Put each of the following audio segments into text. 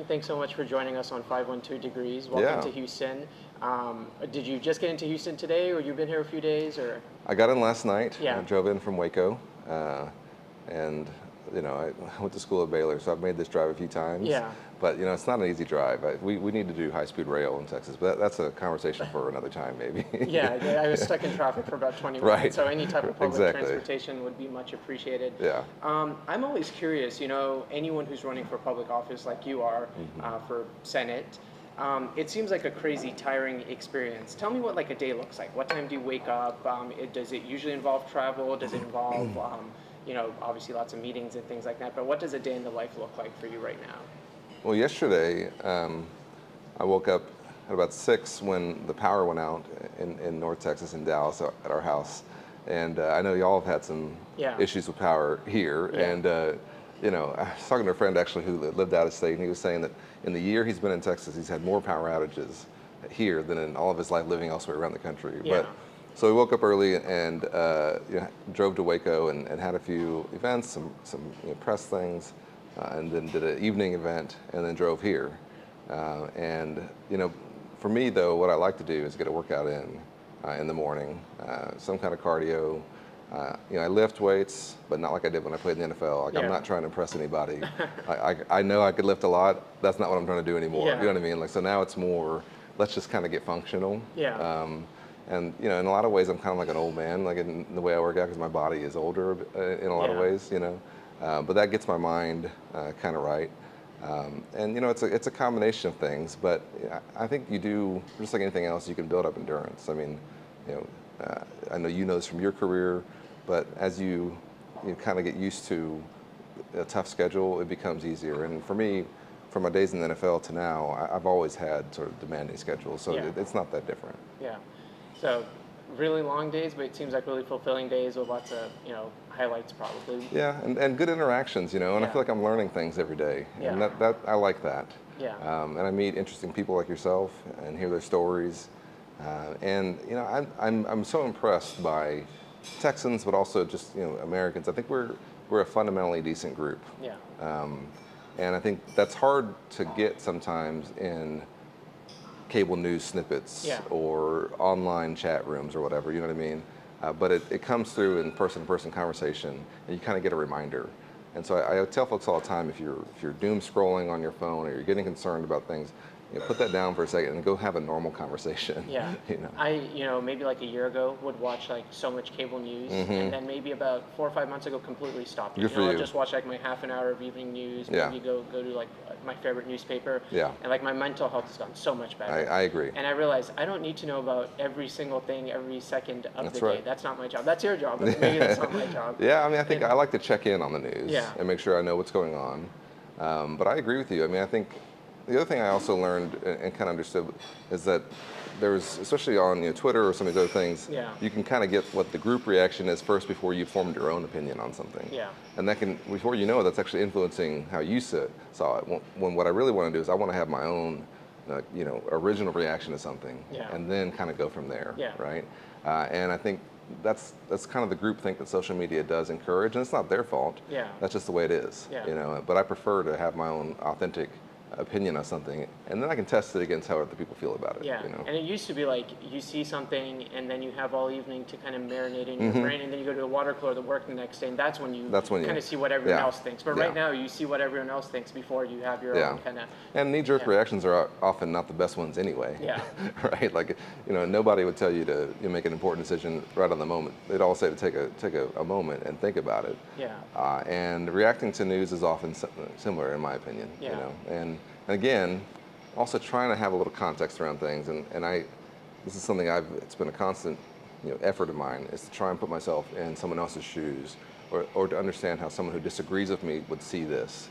Thanks so much for joining us on 512 Degrees. Welcome Yeah, to Houston. Did you just get into Houston today, or you've been here a few days, or? I got in last night. I Yeah, drove in from Waco, and I went to school at Baylor, so I've made this drive a few times. yeah, But it's not an easy drive. We need to do high-speed rail in Texas, but that's a conversation for another time, maybe. yeah. I was stuck in traffic for about 20 minutes, Right. so any type of public Exactly. transportation would be much appreciated. Yeah. I'm always curious, anyone who's running for public office like you are hmm for Senate, it seems like a crazy, tiring experience. Tell me what like a day looks like. What time do you wake up? Does it usually involve travel? Does it involve, obviously lots of meetings and things like that? But what does a day in the life look like for you right now? Well, yesterday I woke up at about 6 when the power went out in North Texas in Dallas at our house, and I know y'all have had some Yeah, issues with power here, yeah, and I was talking to a friend actually who lived out of state, and he was saying that in the year he's been in Texas, he's had more power outages here than in all of his life living elsewhere around the country. yeah, But so we woke up early and drove to Waco and had a few events, some press things, and then did an evening event, and then drove here. And for me though, what I like to do is get a workout in the morning, some kind of cardio. I lift weights, but not like I did when I played in the NFL. Like I'm yeah, not trying to impress anybody. I know I could lift a lot. That's not what I'm trying to do anymore. You yeah, know what I mean? Like so now it's more, let's just kind of get functional. yeah, And in a lot of ways, I'm kind of like an old man, like in the way I work out, because my body is older in a lot of yeah, ways. But that gets my mind kind of right. And it's a combination of things, but I think you do just like anything else. You can build up endurance. I mean, you know, I know you know this from your career, but as you kind of get used to a tough schedule, it becomes easier. And for me, from my days in the NFL to now, I've always had sort of demanding schedules, so yeah, it's not that different. yeah. So really long days, but it seems like really fulfilling days with lots of, highlights probably. Yeah, and good interactions, and I Yeah, feel like I'm learning things every day, and yeah, that I like that. yeah, And I meet interesting people like yourself and hear their stories, and I'm so impressed by Texans, but also just Americans. I think we're a fundamentally decent group, yeah, um, and I think that's hard to get sometimes in cable news snippets yeah, or online chat rooms or whatever, you know what I mean? But it comes through in person-to-person conversation, and you kind of get a reminder. And so I tell folks all the time, if you're doom scrolling on your phone or you're getting concerned about things, put that down for a second and go have a normal conversation. yeah. you know. Maybe like a year ago would watch like so much cable news, and hmm then maybe about 4 or 5 months ago completely stopped it. Good for I'll you. just watch like my half an hour of evening news, Yeah, maybe go to like my favorite newspaper, yeah. and like my mental health has gotten so much better. I agree. And I realized I don't need to know about every single thing every second of the That's day. right. That's not my job. That's your job, but maybe that's not my job. Yeah, I mean, I think And I like to check in on the news yeah, and make sure I know what's going on. But I agree with you. I mean, I think the other thing I also learned and kind of understood is that there's, especially on Twitter or some of these other things, yeah, you can kind of get what the group reaction is first before you formed your own opinion on something. yeah, And that can, before you know it, that's actually influencing how you saw it. When what I really want to do is I want to have my own, original reaction to something, yeah, and then kind of go from there, yeah, right? And I think that's kind of the groupthink that social media does encourage, and it's not their fault. yeah, That's just the way it is, yeah. But I prefer to have my own authentic opinion on something, and then I can test it against how other people feel about it. Yeah, and it used to be like you see something and then you have all evening to kind of marinate in your hmm brain, and then you go to the water cooler to work the next day, and that's when you That's when kind you, of see what everyone yeah, else thinks. But yeah, right now, you see what everyone else thinks before you have your yeah. own kind of. And knee-jerk Yeah, reactions are often not the best ones anyway, yeah, right? Like, nobody would tell you to make an important decision right on the moment. They'd all say to take a moment and think about it. yeah, And reacting to news is often similar, in my opinion. yeah, And again, also trying to have a little context around things. And this is something it's been a constant, effort of mine, is to try and put myself in someone else's shoes, or to understand how someone who disagrees with me would see this,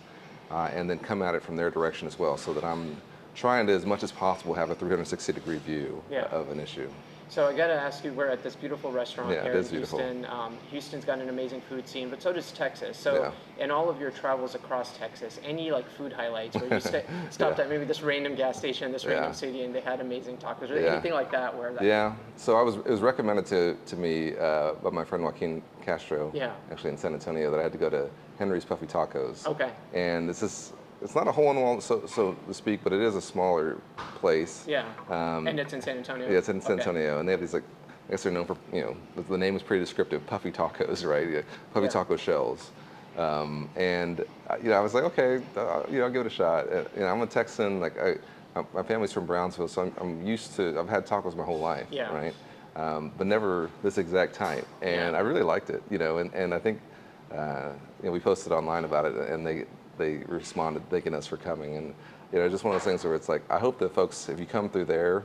and then come at it from their direction as well, so that I'm trying to, as much as possible, have a 360-degree view yeah. of an issue. So I got to ask you, we're at this beautiful restaurant Yeah, it here in is beautiful. Houston. Houston's got an amazing food scene, but so does Texas. So Yeah. in all of your travels across Texas, any like food highlights where you stopped Yeah. at maybe this random gas station, this random Yeah. city, and they had amazing tacos, or Yeah. anything like that where that. Yeah. So it was recommended to me by my friend Joaquin Castro, Yeah. actually in San Antonio, that I had to go to Henry's Puffy Tacos. Okay. And this it's not a hole in the wall, so to speak, but it is a smaller place. Yeah. And it's in San Antonio? Yeah, it's in San Okay. Antonio, and they have these, like, I guess they're known for, the name is pretty descriptive, puffy tacos, right? Yeah, puffy Yeah. taco shells. And I was like, okay, I'll give it a shot. I'm a Texan, like my family's from Brownsville, so I'm used to, I've had tacos my whole life, Yeah. right? But never this exact type, and Yeah. I really liked it, and I think, we posted online about it, and they responded thanking us for coming, and just one of those things where it's like, I hope that folks, if you come through there,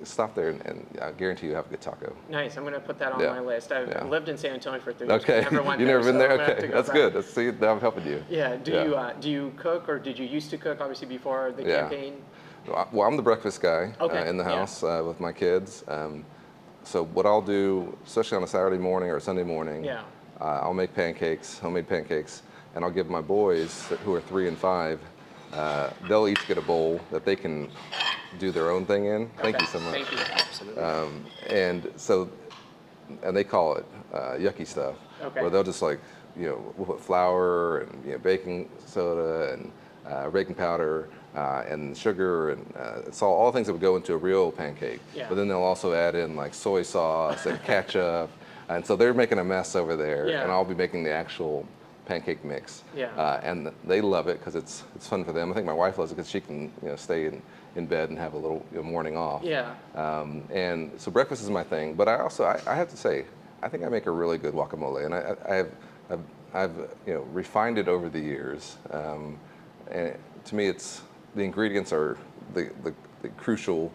stop there, and I guarantee you have a good taco. Nice. I'm going to put that on Yeah. my list. I've Yeah. lived in San Antonio for 3 years. Okay, Never went you there, never been so there? I'm gonna have Okay, to go that's back. good. See, now I'm helping you. Yeah. Do you cook, or did you used to cook, obviously, before the Yeah. campaign? Well, I'm the breakfast guy Okay, in the yeah. house with my kids. So what I'll do, especially on a Saturday morning or a Sunday morning, Yeah. I'll make pancakes, homemade pancakes, and I'll give my boys who are 3 and 5. They'll each get a bowl that they can do their own thing in. Thank Okay, you so much. Thank you. Absolutely. And they call it yucky stuff, Okay. where they'll just we'll put flour and baking soda and baking powder and sugar and salt, all things that would go into a real pancake. Yeah. But then they'll also add in like soy sauce and ketchup, and so they're making a mess over there, Yeah. and I'll be making the actual pancake mix. Yeah. And they love it because it's fun for them. I think my wife loves it because she can stay in bed and have a little morning off. Yeah. And so breakfast is my thing, but I have to say, I think I make a really good guacamole, and I've refined it over the years. And to me, it's the ingredients are the crucial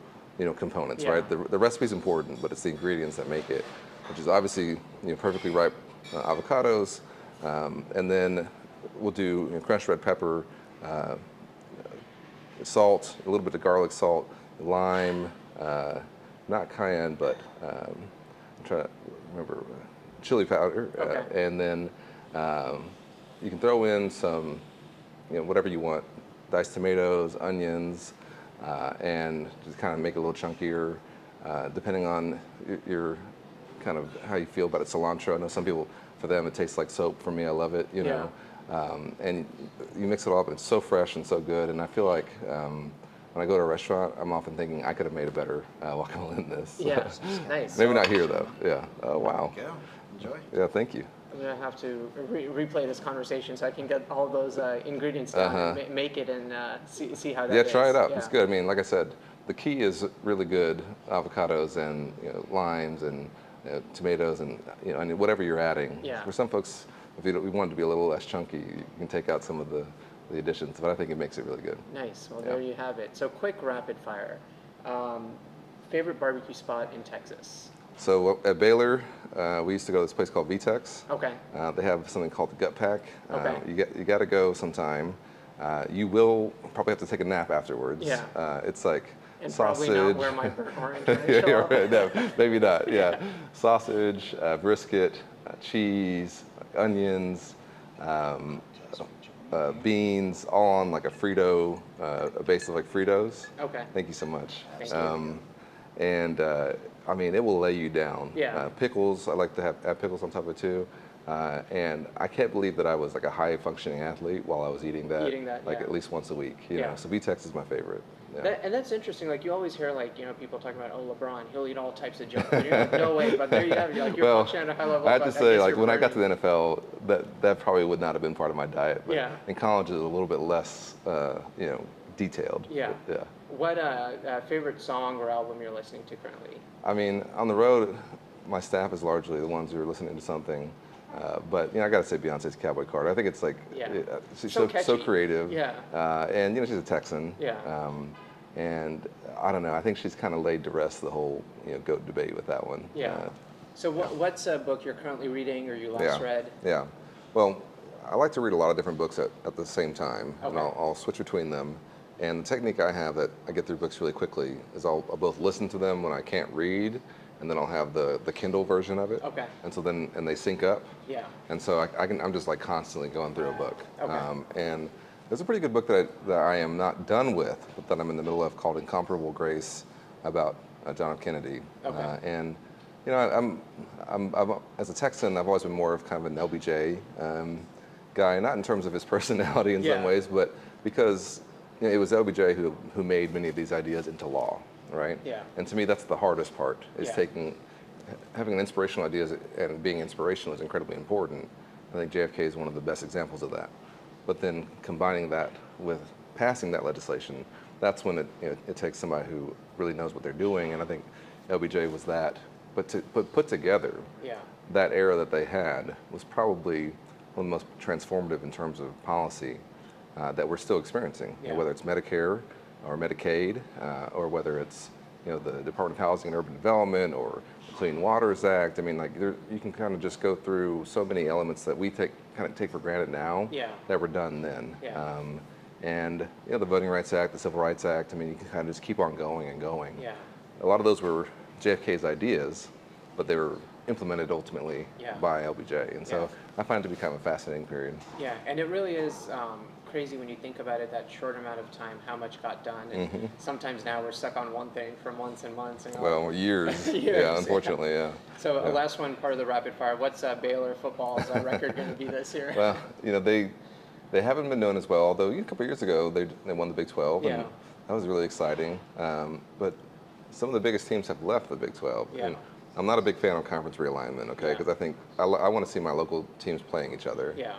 components, Yeah. right? The recipe's important, but it's the ingredients that make it, which is obviously perfectly ripe avocados, and then we'll do crushed red pepper, salt, a little bit of garlic salt, lime, not cayenne, but I'm trying to remember, chili powder, Okay. and then you can throw in some, whatever you want, diced tomatoes, onions, and just kind of make it a little chunkier, depending on your kind of how you feel about it. Cilantro, I know some people, for them, it tastes like soap. For me, I love it, Yeah. And you mix it all up, and it's so fresh and so good. And I feel like when I go to a restaurant, I'm often thinking I could have made a better guacamole than this. Yeah. Nice. Maybe not here though. Yeah. Oh wow. Go. Enjoy. Yeah. Thank you. I'm gonna have to replay this conversation so I can get all those ingredients down, and make it, and see how that Yeah. is. Try it out. Yeah. It's good. I mean, like I said, the key is really good avocados and limes and tomatoes and and whatever you're adding. Yeah. For some folks, if we want it to be a little less chunky, you can take out some of the additions, but I think it makes it really good. Nice. Well, Yeah. there you have it. So quick rapid fire. Favorite barbecue spot in Texas? So at Baylor, we used to go to this place called VTEX. Okay. They have something called the Gut Pack. Okay. You got to go sometime. You will probably have to take a nap afterwards. Yeah. It's like And sausage. probably not wear my burnt orange when I Yeah, show you're up. right. No, maybe not. Yeah. Sausage, brisket, cheese, onions, beans, all on like a Frito, a base of like Fritos. Okay. Thank you so much. Thank you. And I mean, it will lay you down. Yeah. Pickles, I like to add pickles on top of it too. And I can't believe that I was like a high functioning athlete while I was eating that, like yeah. at least once a week. You Yeah. know, so VTEX is my favorite. Yeah. And that's interesting. Like, you always hear, like, people talking about, oh, LeBron, he'll eat all types of junk. And you're like, no way. But there you have it. You're like, you're Well, functioning at a high level. I have but to say, guess like you're when I got to burning. the NFL, that probably would not have been part of my diet. But Yeah. in college, it was a little bit less, detailed. Yeah. But, yeah. What favorite song or album you're listening to currently? I mean, on the road, my staff is largely the ones who are listening to something. But I gotta say Beyonce's Cowboy Carter. I think it's like Yeah. she's So so catchy. creative. Yeah. And she's a Texan. Yeah. And I don't know. I think she's kind of laid to rest the whole GOAT debate with that one. Yeah. So what's a book you're currently reading or you last Yeah. read? Yeah. Well, I like to read a lot of different books at the same time, and Okay. I'll switch between them. And the technique I have that I get through books really quickly is I'll both listen to them when I can't read, and then I'll have the Kindle version of it. Okay. And so then they sync up. Yeah. And so I'm just like constantly going through a book. Okay. And there's a pretty good book that I am not done with, but that I'm in the middle of, called Incomparable Grace, about John F. Kennedy. Okay. And I'm as a Texan, I've always been more of kind of an LBJ guy, not in terms of his personality in Yeah. some ways, but because it was LBJ who made many of these ideas into law, right? Yeah. And to me, that's the hardest part, is Yeah. having an inspirational ideas and being inspirational is incredibly important. I think JFK is one of the best examples of that. But then combining that with passing that legislation, that's when it takes somebody who really knows what they're doing. And I think LBJ was that. But put together, Yeah. that era that they had was probably one of the most transformative in terms of policy that we're still experiencing. Yeah. Whether it's Medicare or Medicaid, or whether it's the Department of Housing and Urban Development or the Clean Waters Act. I mean, like you can kind of just go through so many elements that we take for granted now that were done then. Yeah. And the Voting Rights Act, the Civil Rights Act. I mean, you can kind of just keep on going and going. Yeah. A lot of those were JFK's ideas, but they were implemented ultimately by LBJ. And so I find it to be kind of a fascinating period. Yeah, and it really is crazy when you think about it, that short amount of time, how much got done. And sometimes now we're stuck on one thing for months and months. And Well, years. Years, Yeah, unfortunately, yeah. So last one, part of the rapid fire. What's Baylor football's record going to be this year? Well, they haven't been known as well, although a couple of years ago they won the Big 12, and that was really exciting. But some of the biggest teams have left the Big 12. Yeah. And I'm not a big fan of conference realignment, okay? Because I think I want to see my local teams playing each other. Yeah.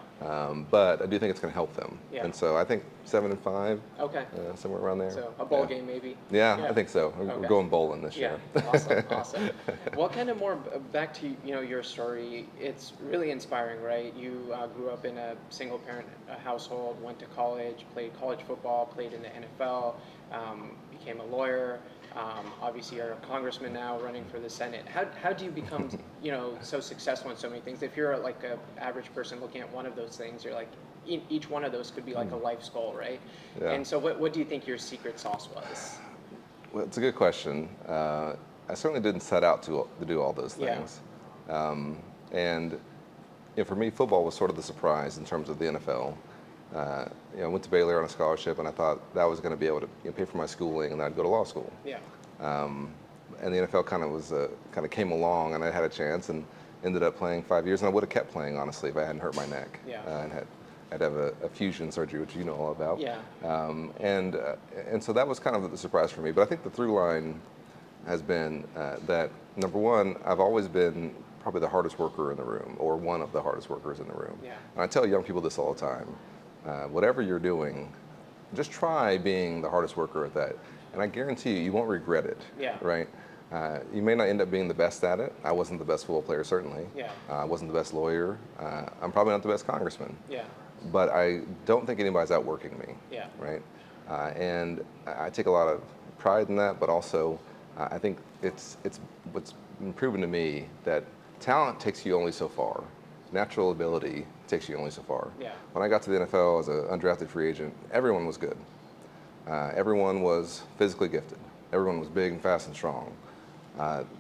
But I do think it's going to help them. Yeah. And so I think 7-5. Okay. Somewhere around there. So a bowl game maybe. Yeah, I think so. We're going bowling this year. Awesome, awesome. Well, kind of more back to your story. It's really inspiring, right? You grew up in a single parent household, went to college, played college football, played in the NFL, became a lawyer. Obviously, you're a congressman now, running for the Senate. How do you become so successful in so many things? If you're like an average person looking at one of those things, you're like, each one of those could be like a life's goal, right? Yeah. And so what do you think your secret sauce was? Well, it's a good question. I certainly didn't set out to do all those things. And for me, football was sort of the surprise in terms of the NFL. I went to Baylor on a scholarship, and I thought that was going to be able to pay for my schooling, and then I'd go to law school. Yeah. And the NFL kind of came along, and I had a chance, and ended up playing 5 years, and I would have kept playing, honestly, if I hadn't hurt my neck. Yeah. I'd have a fusion surgery, which you know all about. Yeah. And so that was kind of the surprise for me. But I think the through line has been that, number one, I've always been probably the hardest worker in the room, or one of the hardest workers in the room. Yeah. And I tell young people this all the time. Whatever you're doing, just try being the hardest worker at that. And I guarantee you won't regret it. Yeah. Right? You may not end up being the best at it. I wasn't the best football player, certainly. Yeah. I wasn't the best lawyer. I'm probably not the best congressman. Yeah. But I don't think anybody's outworking me. Yeah. Right? And I take a lot of pride in that, but also I think it's what's been proven to me that talent takes you only so far. Natural ability takes you only so far. Yeah. When I got to the NFL as an undrafted free agent, everyone was good. Everyone was physically gifted. Everyone was big and fast and strong.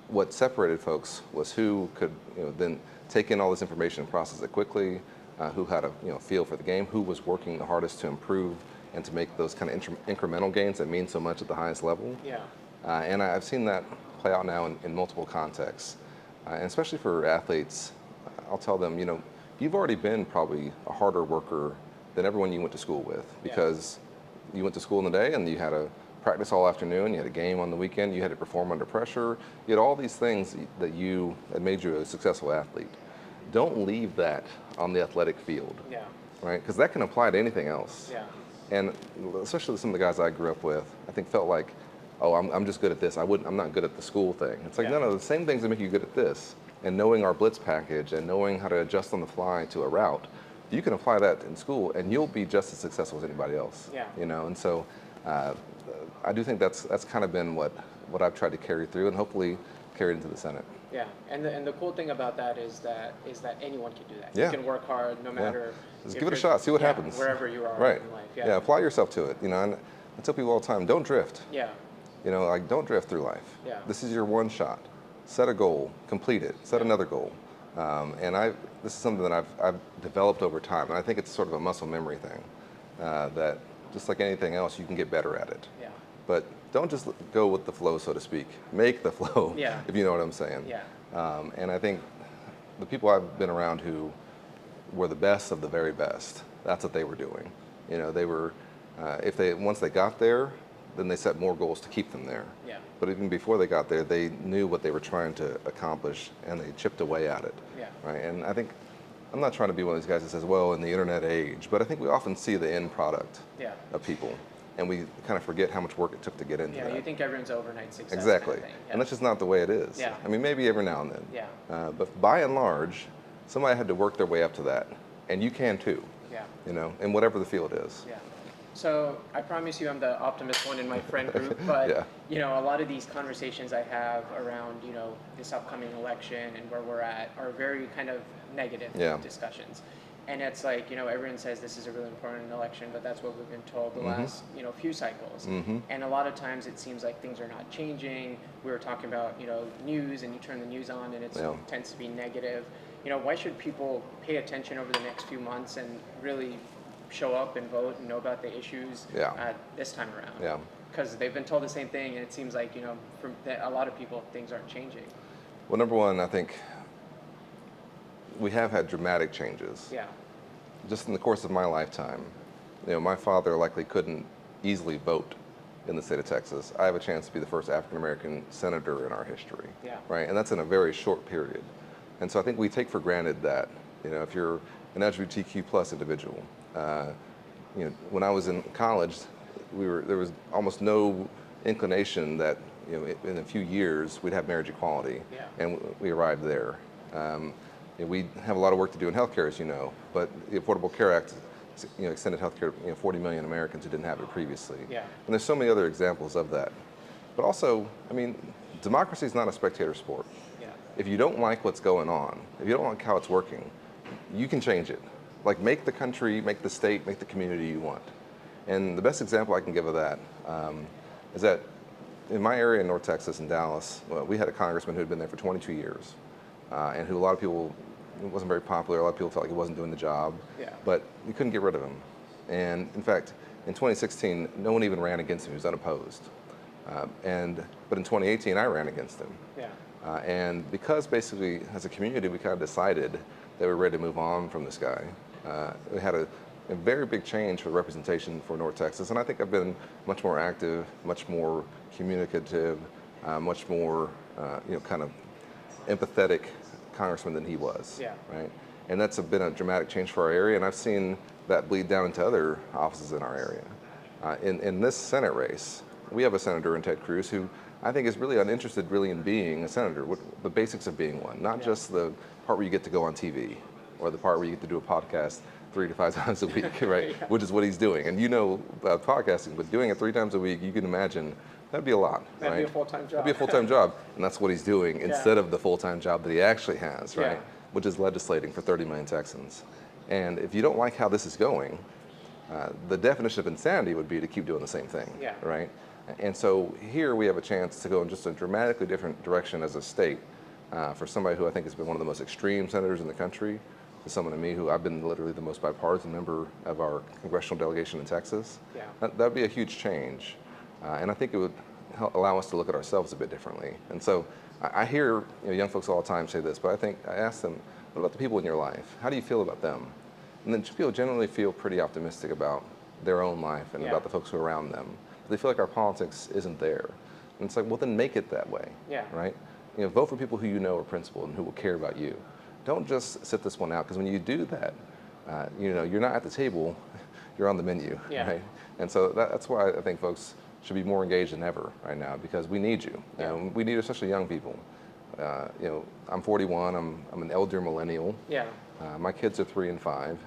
What separated folks was who could then take in all this information and process it quickly, who had a feel for the game, who was working the hardest to improve and to make those kind of incremental gains that mean so much at the highest level. Yeah. And I've seen that play out now in multiple contexts, and especially for athletes. I'll tell them, you've already been probably a harder worker than everyone you went to school with, because you went to school in the day and you had to practice all afternoon, you had a game on the weekend, you had to perform under pressure, you had all these things that made you a successful athlete. Don't leave that on the athletic field, right? Because that can apply to anything else. Yeah. And especially some of the guys I grew up with, I think felt like, oh, I'm just good at this. I'm not good at the school thing. It's like, no, the same things that make you good at this. And knowing our blitz package and knowing how to adjust on the fly to a route, you can apply that in school and you'll be just as successful as anybody else. Yeah. And so I do think that's kind of been what I've tried to carry through and hopefully carry into the Senate. Yeah, and the cool thing about that is that anyone can do that. Yeah. You can work hard no matter. Just give it a shot, see what happens. Wherever you are right. in life. Yeah, apply yourself to it. And I tell people all the time, don't drift. Yeah. Don't drift through life. Yeah. This is your one shot. Set a goal, complete it, set another goal. And this is something that I've developed over time, and I think it's sort of a muscle memory thing, that just like anything else, you can get better at it. Yeah. But don't just go with the flow, so to speak. Make the flow, if you know what I'm saying. Yeah. And I think the people I've been around who were the best of the very best, that's what they were doing. They were If they once they got there, then they set more goals to keep them there. Yeah. But even before they got there, they knew what they were trying to accomplish, and they chipped away at it. Yeah. Right. And I think I'm not trying to be one of these guys that says, well, in the internet age, but I think we often see the end product Yeah. of people, and we kind of forget how much work it took to get into Yeah, that. you think everyone's overnight success. Exactly. Kind of thing. Yeah. And that's just not the way it is. Yeah. I mean, maybe every now and then. Yeah. But by and large, somebody had to work their way up to that, and you can too. Yeah. You know, in whatever the field is. Yeah. So I promise you I'm the optimist one in my friend group, but Yeah. you know, a lot of these conversations I have around, you know, this upcoming election and where we're at are very kind of negative Yeah. discussions. And it's like, you know, everyone says this is a really important election, but that's what we've been told the last, you know, few cycles. And a lot of times it seems like things are not changing. We were talking about, you know, news, and you turn the news on and it Yeah. tends to be negative. You know, why should people pay attention over the next few months and really show up and vote and know about the issues Yeah. this time around? Yeah. Because they've been told the same thing, and it seems like, you know, for a lot of people, things aren't changing. Well, number one, I think we have had dramatic changes. Yeah. Just in the course of my lifetime. You know, my father likely couldn't easily vote in the state of Texas. I have a chance to be the first African American senator in our history. Yeah. Right? And that's in a very short period. And so I think we take for granted that, you know, if you're an LGBTQ plus individual, you know, when I was in college, there was almost no inclination that, you know, in a few years we'd have marriage equality. Yeah. And we arrived there. You know, we have a lot of work to do in healthcare, as you know, but the Affordable Care Act, you know, extended healthcare, you know, 40 million Americans who didn't have it previously. Yeah. And there's so many other examples of that. But also, I mean, democracy is not a spectator sport. Yeah. If you don't like what's going on, if you don't like how it's working, you can change it. Like, make the country, make the state, make the community you want. And the best example I can give of that is that in my area in North Texas, in Dallas, well, we had a congressman who had been there for 22 years, and who a lot of people, it wasn't very popular. A lot of people felt like he wasn't doing the job, Yeah. but you couldn't get rid of him. And in fact, in 2016, no one even ran against him. He was unopposed. But in 2018, I ran against him. Yeah. And because basically, as a community, we kind of decided that we were ready to move on from this guy. We had a very big change for representation for North Texas, and I think I've been much more active, much more communicative, much more, you know, kind of empathetic congressman than he was. Yeah. Right. And that's been a dramatic change for our area, and I've seen that bleed down into other offices in our area. In this Senate race, we have a senator in Ted Cruz who I think is really uninterested really in being a senator, the basics of being one, not just the part where you get to go on TV or the part where you get to do a podcast 3 to 5 times a week, right? Yeah. Which is what he's doing. And you know about podcasting, but doing it 3 times a week, you can imagine that'd be a lot, That'd right? be a full-time job. That'd be a full-time job, and that's what he's doing instead of the full-time job that he actually has, right? Yeah. Which is legislating for 30 million Texans. And if you don't like how this is going, the definition of insanity would be to keep doing the same thing, Yeah. right? And so here we have a chance to go in just a dramatically different direction as a state for somebody who I think has been one of the most extreme senators in the country, to someone to me who I've been literally the most bipartisan member of our congressional delegation in Texas. Yeah. That would be a huge change. And I think it would allow us to look at ourselves a bit differently. And so I hear, you know, young folks all the time say this, but I ask them, what about the people in your life? How do you feel about them? And then people generally feel pretty optimistic about their own life and about the folks who are around them. They feel like our politics isn't there. And it's like, well, then make it that way, Yeah. right? You know, vote for people who you know are principled and who will care about you. Don't just sit this one out, because when you do that, you know, you're not at the table, you're on the menu, Yeah. right? And so that's why I think folks should be more engaged than ever right now, because we need you. Yeah. We need especially young people. You know, I'm 41. I'm an elder millennial. Yeah. My kids are 3 and 5.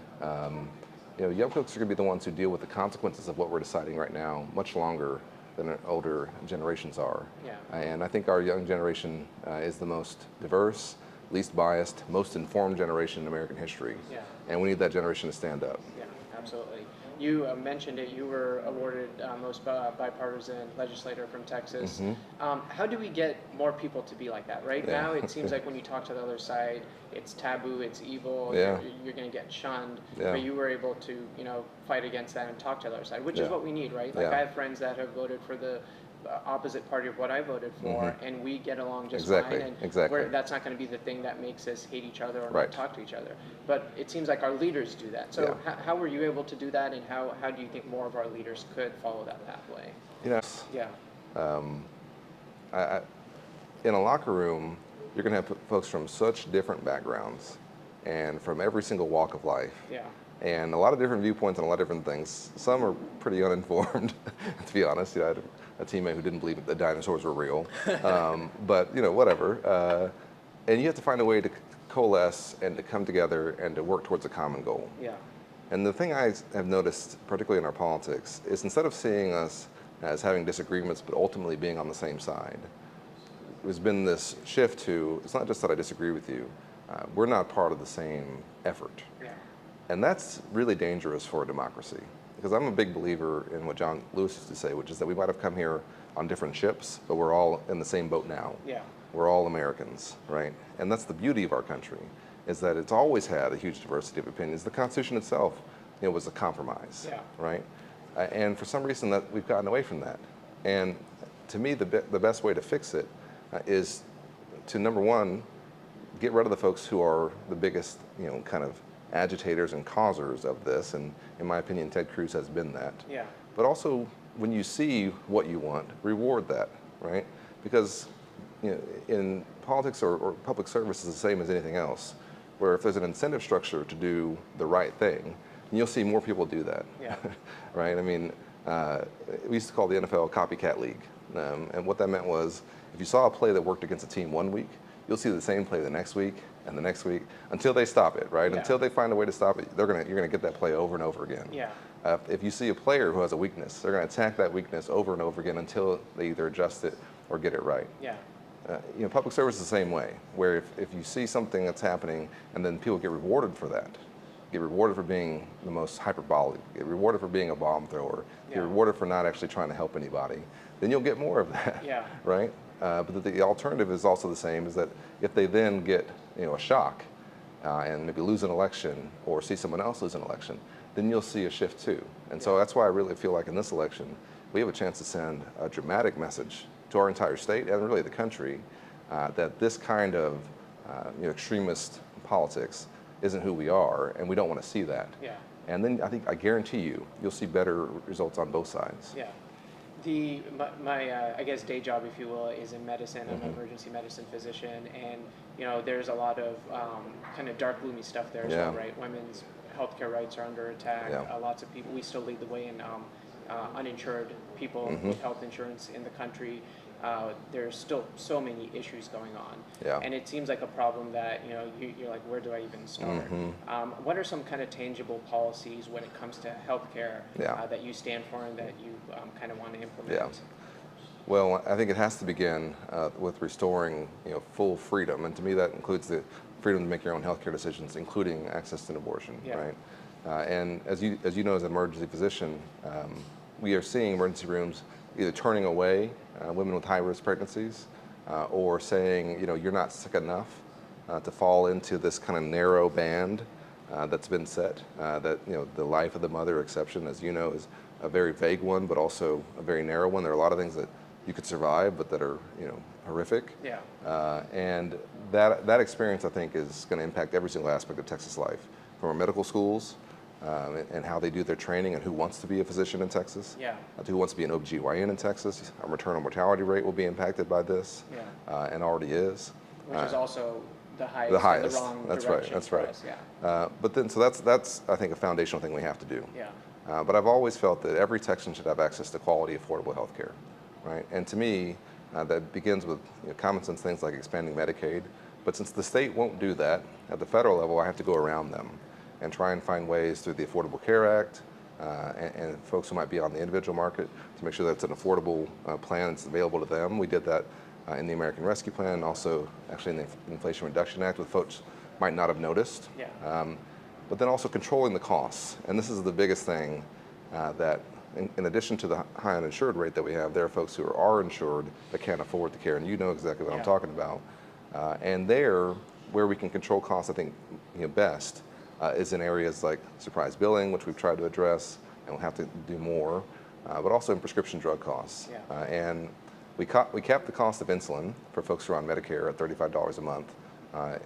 You know, young folks are going to be the ones who deal with the consequences of what we're deciding right now much longer than our older generations are. Yeah. And I think our young generation is the most diverse, least biased, most informed generation in American history. Yeah. And we need that generation to stand up. Yeah, absolutely. You mentioned it. You were awarded most bipartisan legislator from Texas. How do we get more people to be like that? Right Yeah. now, it seems like when you talk to the other side, it's taboo, it's evil. Yeah. You're going to get shunned. Yeah. But you were able to, you know, fight against that and talk to the other side, which is Yeah. what we need, right? Like Yeah. I have friends that have voted for the opposite party of what I voted for, and we get along just Exactly, fine. And exactly. that's not going to be the thing that makes us hate each other or Right. not talk to each other. But it seems like our leaders do that. So Yeah. how were you able to do that, and how do you think more of our leaders could follow that pathway? You know, Yeah. I, in a locker room, you're going to have folks from such different backgrounds and from every single walk of life. Yeah. And a lot of different viewpoints on a lot of different things. Some are pretty uninformed, to be honest. You know, I had a teammate who didn't believe that the dinosaurs were real. But, you know, whatever. And you have to find a way to coalesce and to come together and to work towards a common goal. Yeah. And the thing I have noticed, particularly in our politics, is instead of seeing us as having disagreements but ultimately being on the same side, there's been this shift to, it's not just that I disagree with you, we're not part of the same effort. Yeah. And that's really dangerous for a democracy. Because I'm a big believer in what John Lewis used to say, which is that we might have come here on different ships, but we're all in the same boat now. Yeah. We're all Americans, right? And that's the beauty of our country, is that it's always had a huge diversity of opinions. The Constitution itself, you know, was a compromise, Yeah. right? And for some reason that we've gotten away from that. And to me, the best way to fix it is to, number one, get rid of the folks who are the biggest, you know, kind of agitators and causers of this. And in my opinion, Ted Cruz has been that. Yeah. But also, when you see what you want, reward that, right? Because, you know, in politics or public service is the same as anything else, where if there's an incentive structure to do the right thing, you'll see more people do that. Yeah. Right? I mean, we used to call the NFL a copycat league. And what that meant was, if you saw a play that worked against a team one week, you'll see the same play the next week and the next week until they stop it, right? Yeah. Until they find a way to stop it, you're gonna get that play over and over again. Yeah. If you see a player who has a weakness, they're gonna attack that weakness over and over again until they either adjust it or get it right. Yeah. You know, public service is the same way, where if you see something that's happening and then people get rewarded for that, get rewarded for being the most hyperbolic, get rewarded for being a bomb thrower, get Yeah. rewarded for not actually trying to help anybody, then you'll get more of that, Yeah. right? But the alternative is also the same, is that if they then get, you know, a shock and maybe lose an election or see someone else lose an election, then you'll see a shift too. And so that's why I really feel like in this election, we have a chance to send a dramatic message to our entire state and really the country that this kind of you know, extremist politics isn't who we are, and we don't want to see that. Yeah. And then I guarantee you'll see better results on both sides. Yeah. My I guess day job, if you will, is in medicine. I'm an emergency medicine physician, and you know there's a lot of kind of dark, gloomy stuff there as well, Yeah. right? Women's healthcare rights are under attack. Yeah. Lots of people. We still lead the way in uninsured people with health insurance in the country. There's still so many issues going on, Yeah. and it seems like a problem that you're like, where do I even start? What are some kind of tangible policies when it comes to healthcare Yeah. that you stand for and that you kind of want to implement? Yeah. Well, I think it has to begin with restoring, you know, full freedom, and to me that includes the freedom to make your own healthcare decisions, including access to an abortion, Yeah. right? And as you know, as an emergency physician, we are seeing emergency rooms either turning away women with high-risk pregnancies, or saying, you know, you're not sick enough to fall into this kind of narrow band that's been set. That, you know, the life of the mother exception, as you know, is a very vague one, but also a very narrow one. There are a lot of things that you could survive, but that are, you know, horrific. Yeah. And that experience, I think, is going to impact every single aspect of Texas life, from our medical schools and how they do their training and who wants to be a physician in Texas, Yeah. to who wants to be an OBGYN in Texas. Our maternal mortality rate will be impacted by this, Yeah. and already is. Which is also the highest. The highest. In the wrong That's right. direction That's for right. us, yeah. But then, so that's I think a foundational thing we have to do. Yeah. But I've always felt that every Texan should have access to quality, affordable health care, right? And to me, that begins with, you know, common sense things like expanding Medicaid. But since the state won't do that, at the federal level, I have to go around them and try and find ways through the Affordable Care Act and folks who might be on the individual market to make sure that's an affordable plan that's available to them. We did that in the American Rescue Plan, and also actually in the Inflation Reduction Act, with folks might not have noticed. Yeah. But then also controlling the costs. And this is the biggest thing that, in addition to the high uninsured rate that we have, there are folks who are insured but can't afford the care, and you know exactly what Yeah. I'm talking about. And there, where we can control costs, I think, you know, best, is in areas like surprise billing, which we've tried to address, and we'll have to do more, but also in prescription drug costs. Yeah. And we capped the cost of insulin for folks who are on Medicare at $35 a month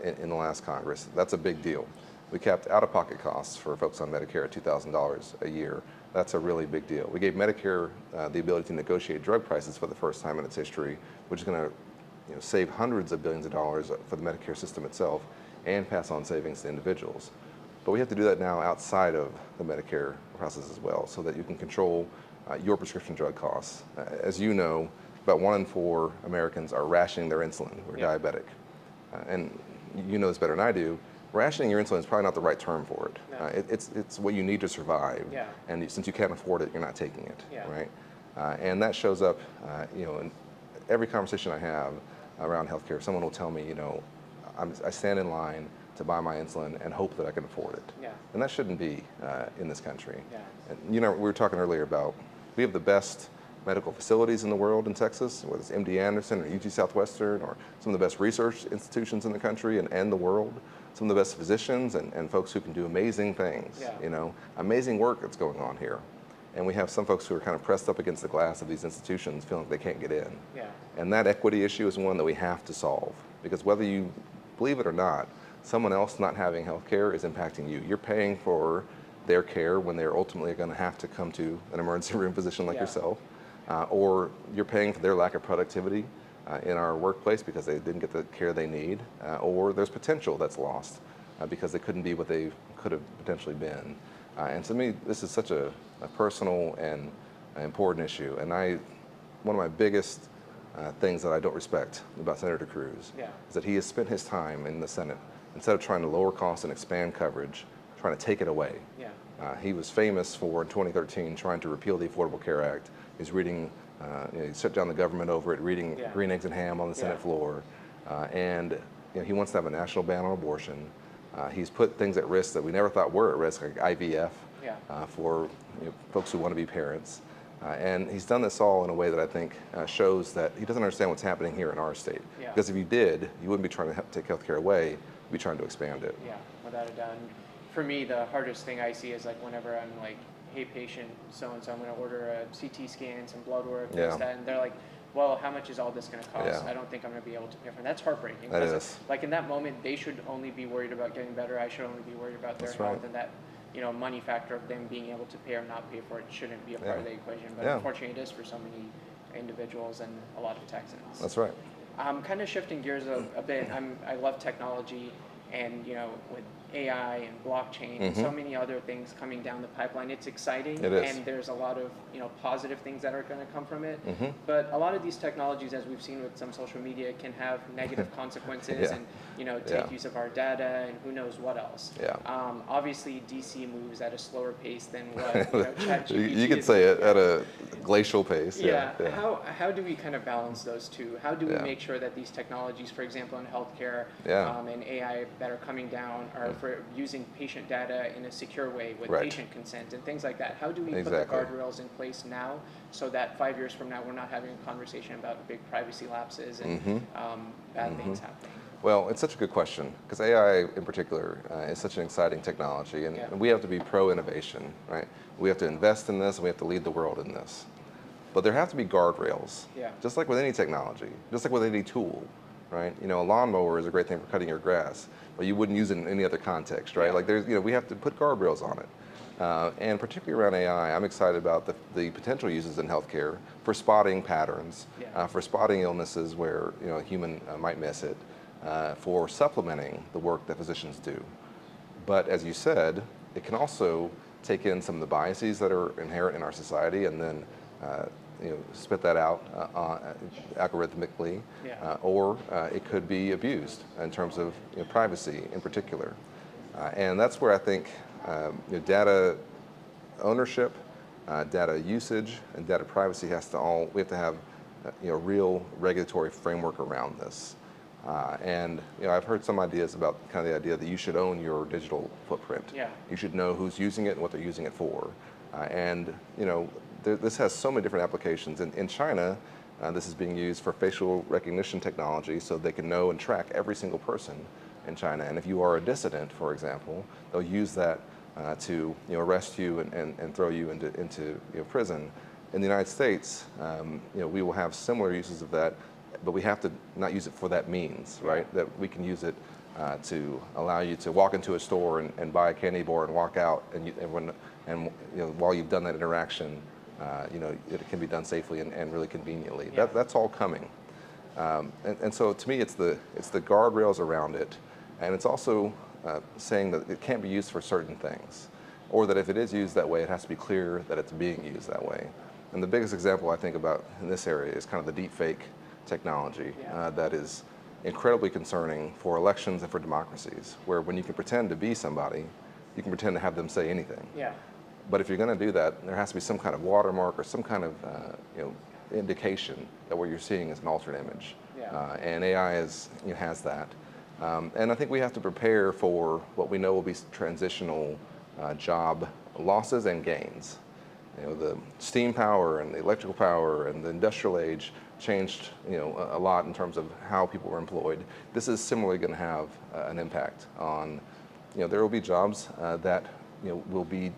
in the last Congress. That's a big deal. We capped out-of-pocket costs for folks on Medicare at $2,000 a year. That's a really big deal. We gave Medicare the ability to negotiate drug prices for the first time in its history, which is going to save hundreds of billions of dollars for the Medicare system itself and pass on savings to individuals. But we have to do that now outside of the Medicare process as well, so that you can control your prescription drug costs. As you know, about 1 in 4 Americans are rationing their insulin who are diabetic. And you know this better than I do. Rationing your insulin is probably not the right term for it. No. It's what you need to survive. Yeah. And since you can't afford it, you're not taking it. Yeah. Right? And that shows up, in every conversation I have around healthcare. Someone will tell me, I stand in line to buy my insulin and hope that I can afford it. Yeah. And that shouldn't be in this country. Yeah. And, we were talking earlier about we have the best medical facilities in the world in Texas, whether it's MD Anderson or UT Southwestern or some of the best research institutions in the country and the world, some of the best physicians and folks who can do amazing things, Yeah. Amazing work that's going on here. And we have some folks who are kind of pressed up against the glass of these institutions feeling like they can't get in. Yeah. And that equity issue is one that we have to solve, because whether you believe it or not, someone else not having health care is impacting you. You're paying for their care when they're ultimately going to have to come to an emergency room physician like yourself. Or you're paying for their lack of productivity in our workplace because they didn't get the care they need, or there's potential that's lost because they couldn't be what they could have potentially been. And to me, this is such a personal and important issue. And one of my biggest things that I don't respect about Senator Cruz is that he has spent his time in the Senate, instead of trying to lower costs and expand coverage, trying to take it away. Yeah. He was famous for, in 2013, trying to repeal the Affordable Care Act. He's reading, he shut down the government over it, reading Green Eggs and Ham on the Senate floor. And he wants to have a national ban on abortion. He's put things at risk that we never thought were at risk, like IVF, for folks who want to be parents. And he's done this all in a way that I think shows that he doesn't understand what's happening here in our state. Yeah. Because if you did, you wouldn't be trying to take health care away, you'd be trying to expand it. Yeah, without a doubt. And for me, the hardest thing I see is like whenever I'm like, hey, patient so-and-so, I'm going to order a CT scan, some blood work, this, that, and they're like, well, how much is all this going to cost? I don't think I'm going to be able to pay for it. That's heartbreaking. That is. Like in that moment, they should only be worried about getting better. I should only be worried about their health, and that money factor of them being able to pay or not pay for it shouldn't be a part of the equation. But unfortunately, it is for so many individuals and a lot of Texans. That's right. Kind of shifting gears a bit. I love technology, and with AI and blockchain and so many other things coming down the pipeline, it's exciting. It is. And there's a lot of positive things that are going to come from it. But a lot of these technologies, as we've seen with some social media, can have negative consequences and take use of our data and who knows what else. Obviously, DC moves at a slower pace than what ChatGPT you could say it at a glacial pace. How do we kind of balance those two? How do we make sure that these technologies, for example, in healthcare and AI that are coming down, are for using patient data in a secure way with patient consent and things like that? How do we put the guardrails in place now so that 5 years from now we're not having a conversation about big privacy lapses and bad things happening? Well, it's such a good question, because AI in particular is such an exciting technology, and we have to be pro-innovation, right? We have to invest in this, and we have to lead the world in this. But there have to be guardrails, just like with any technology, just like with any tool, right? A lawnmower is a great thing for cutting your grass, but you wouldn't use it in any other context, right? Like we have to put guardrails on it. And particularly around AI, I'm excited about the potential uses in healthcare for spotting patterns, for spotting illnesses where a human might miss it, for supplementing the work that physicians do. But as you said, it can also take in some of the biases that are inherent in our society and then spit that out algorithmically, or it could be abused in terms of privacy in particular. And that's where I think data ownership, data usage, and data privacy we have to have real regulatory framework around this. And I've heard some ideas about kind of the idea that you should own your digital footprint. You should know who's using it and what they're using it for. And this has so many different applications. In China, this is being used for facial recognition technology, so they can know and track every single person in China. And if you are a dissident, for example, they'll use that to arrest you and throw you into prison. In the United States, we will have similar uses of that, but we have to not use it for that means, right? That we can use it to allow you to walk into a store and buy a candy bar and walk out, and while you've done that interaction, it can be done safely and really conveniently. Yeah. That's all coming, and so to me, it's the guardrails around it, and it's also saying that it can't be used for certain things, or that if it is used that way, it has to be clear that it's being used that way. And the biggest example I think about in this area is kind of the deep fake technology that is incredibly concerning for elections and for democracies, where when you can pretend to be somebody, you can pretend to have them say anything. Yeah. But if you're going to do that, there has to be some kind of watermark or some kind of indication that what you're seeing is an altered image. Yeah. And AI has that. And I think we have to prepare for what we know will be transitional job losses and gains. The steam power and the electrical power and the industrial age changed a lot in terms of how people were employed. This is similarly going to have an impact on, there will be jobs that will be,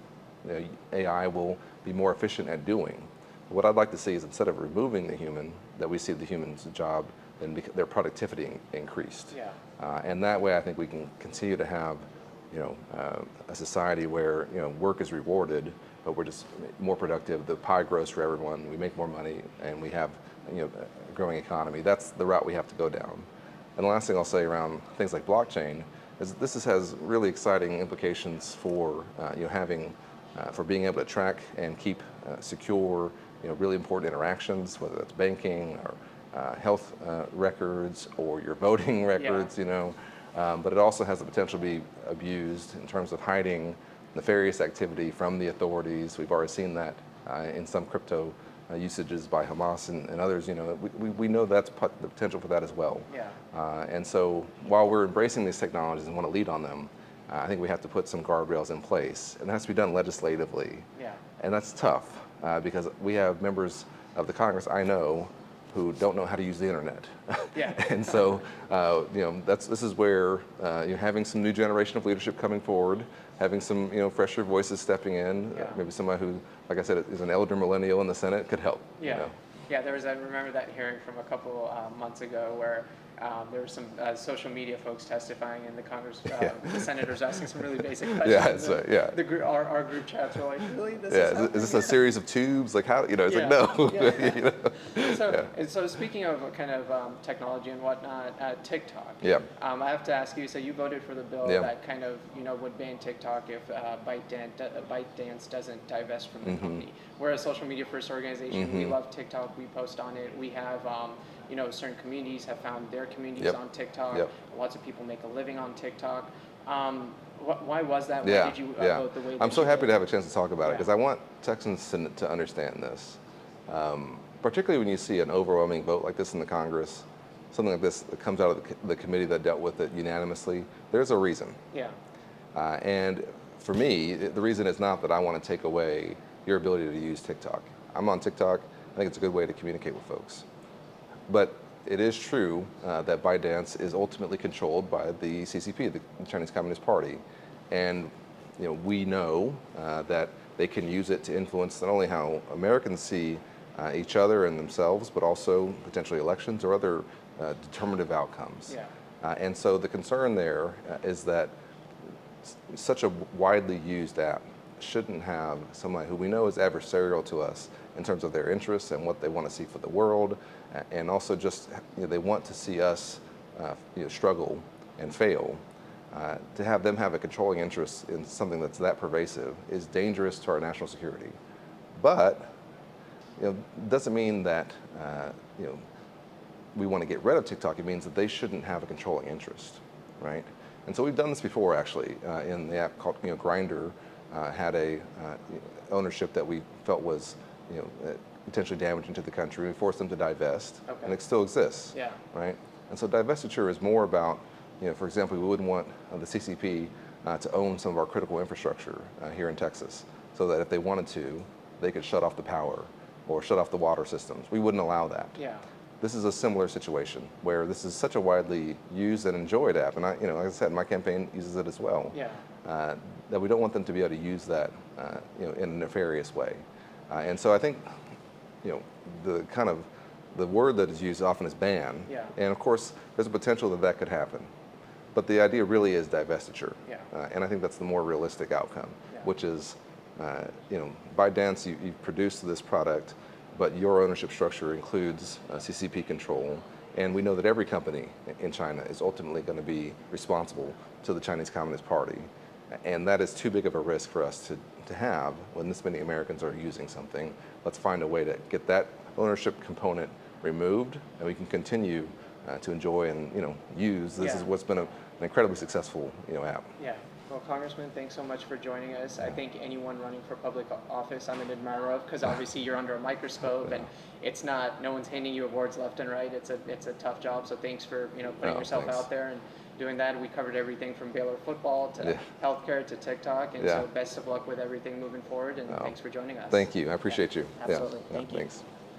AI will be more efficient at doing. What I'd like to see is, instead of removing the human, that we see the human's job and their productivity increased. Yeah. And that way I think we can continue to have a society where work is rewarded, but we're just more productive. The pie grows for everyone. We make more money, and we have a growing economy. That's the route we have to go down. And the last thing I'll say around things like blockchain is that this has really exciting implications for for being able to track and keep secure really important interactions, whether that's banking or health records or your voting records. But it also has the potential to be abused in terms of hiding nefarious activity from the authorities. We've already seen that in some crypto usages by Hamas and others. We know that's the potential for that as well. Yeah. And so while we're embracing these technologies and want to lead on them, I think we have to put some guardrails in place, and it has to be done legislatively. Yeah. And that's tough because we have members of the Congress I know who don't know how to use the internet. Yeah. And so, this is where you're having some new generation of leadership coming forward, having some fresher voices stepping in. Yeah. Maybe somebody who, like I said, is an elder millennial in the Senate could help. Yeah. Yeah, I remember that hearing from a couple months ago where there were some social media folks testifying in the Congress, the senators asking some really basic questions. Our group chats were like, really? Is this a series of tubes? Like how? It's like no. Yeah. So speaking of kind of technology and whatnot, TikTok. Yeah. I have to ask you. So you voted for the bill that kind of would ban TikTok if ByteDance doesn't divest from the company. We're a social media first organization. We love TikTok. We post on it. We have certain communities have found their communities on TikTok. Lots of people make a living on TikTok. Why was that? Why did you vote the way that I'm so you happy did? to have a chance to talk about it, because I want Texans to understand this. Particularly when you see an overwhelming vote like this in the Congress, something like this that comes out of the committee that dealt with it unanimously, there's a reason. Yeah. And for me, the reason is not that I want to take away your ability to use TikTok. I'm on TikTok. I think it's a good way to communicate with folks. But it is true that ByteDance is ultimately controlled by the CCP, the Chinese Communist Party. And we know that they can use it to influence not only how Americans see each other and themselves, but also potentially elections or other determinative outcomes. Yeah. And so the concern there is that such a widely used app shouldn't have somebody who we know is adversarial to us in terms of their interests and what they want to see for the world, and also just they want to see us struggle and fail. To have them have a controlling interest in something that's that pervasive is dangerous to our national security. But doesn't mean that we want to get rid of TikTok. It means that they shouldn't have a controlling interest, right? And so we've done this before, actually, in the app called Grindr. Had a ownership that we felt was potentially damaging to the country. We forced them to divest, and it still exists. Yeah. Right. And so divestiture is more about, for example, we wouldn't want the CCP to own some of our critical infrastructure here in Texas, so that if they wanted to, they could shut off the power or shut off the water systems. We wouldn't allow that. Yeah. this is a similar situation where this is such a widely used and enjoyed app, and like I said, my campaign uses it as well. Yeah. That we don't want them to be able to use that, in a nefarious way. And so I think, the word that is used often is ban. Yeah. And of course, there's a potential that that could happen. But the idea really is divestiture. Yeah. And I think that's the more realistic outcome, Yeah. which is, ByteDance, you've produced this product, but your ownership structure includes CCP control. And we know that every company in China is ultimately going to be responsible to the Chinese Communist Party. And that is too big of a risk for us to have when this many Americans are using something. Let's find a way to get that ownership component removed, and we can continue to enjoy and use. This is what's been an incredibly successful app. Yeah. Well, Congressman, thanks so much for joining us. I think anyone running for public office I'm an admirer of, because obviously you're under a microscope and it's not, no one's handing you awards left and right. It's a tough job. So thanks for putting yourself out there and doing that. We covered everything from Baylor football to healthcare to TikTok, and so best of luck with everything moving forward. And thanks for joining us. Thank you. I appreciate you. Absolutely. Yeah. Thank you. Thanks.